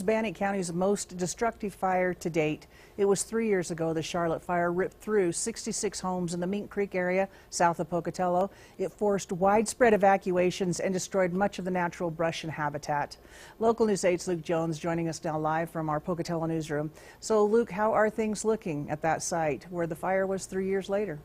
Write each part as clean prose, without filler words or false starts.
It's Bannock County's most destructive fire to date. It was 3 years ago the Charlotte fire ripped through 66 homes in the Mink Creek area south of Pocatello. It forced widespread evacuations and destroyed much of the natural brush and habitat. Local News 8's Luke Jones joining us now live from our Pocatello newsroom. So Luke, how are things looking at that site where the fire was 3 years later?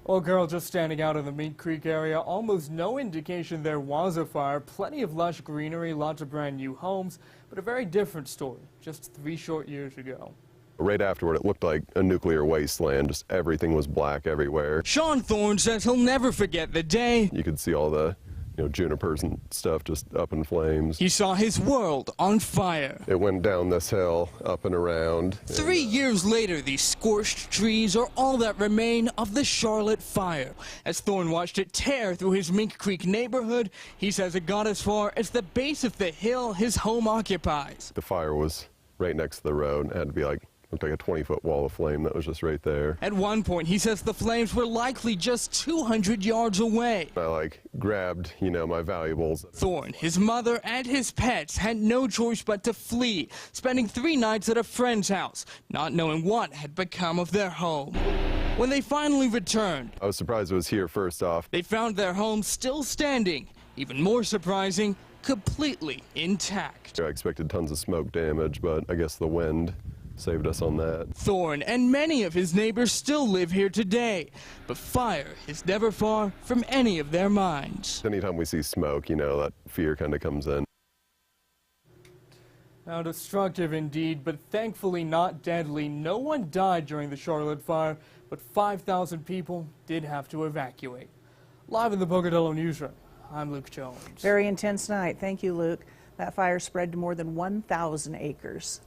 Well, Carol, just standing out in the Mink Creek area, almost no indication there was a fire. Plenty of lush greenery, lots of brand new homes, but a very different story just 3 short years ago. Right afterward, it looked like a nuclear wasteland. Just everything was black everywhere. Sean Thorne says he'll never forget the day. You could see all the junipers and stuff just up in flames. He saw his world on fire. It went down this hill, up and around. 3 years later, these scorched trees are all that remain of the Charlotte fire. As Thorne watched it tear through his Mink Creek neighborhood, he says it got as far as the base of the hill his home occupies. The fire was right next to the road. It had to be looked like a 20-foot wall of flame that was just right there. At one point, he says the flames were likely just 200 yards away. I grabbed, my valuables. Thorne, his mother, and his pets had no choice but to flee, spending 3 nights at a friend's house, not knowing what had become of their home. When they finally returned, I was surprised it was here first off. They found their home still standing. Even more surprising, completely intact. I expected tons of smoke damage, but I guess the wind saved us on that. Thorne and many of his neighbors still live here today, but fire is never far from any of their minds. Anytime we see smoke, that fear kind of comes in. Now, destructive indeed, but thankfully not deadly. No one died during the Charlotte fire, but 5,000 people did have to evacuate. Live in the Pocatello newsroom, I'm Luke Jones. Very intense night. Thank you, Luke. That fire spread to more than 1,000 acres.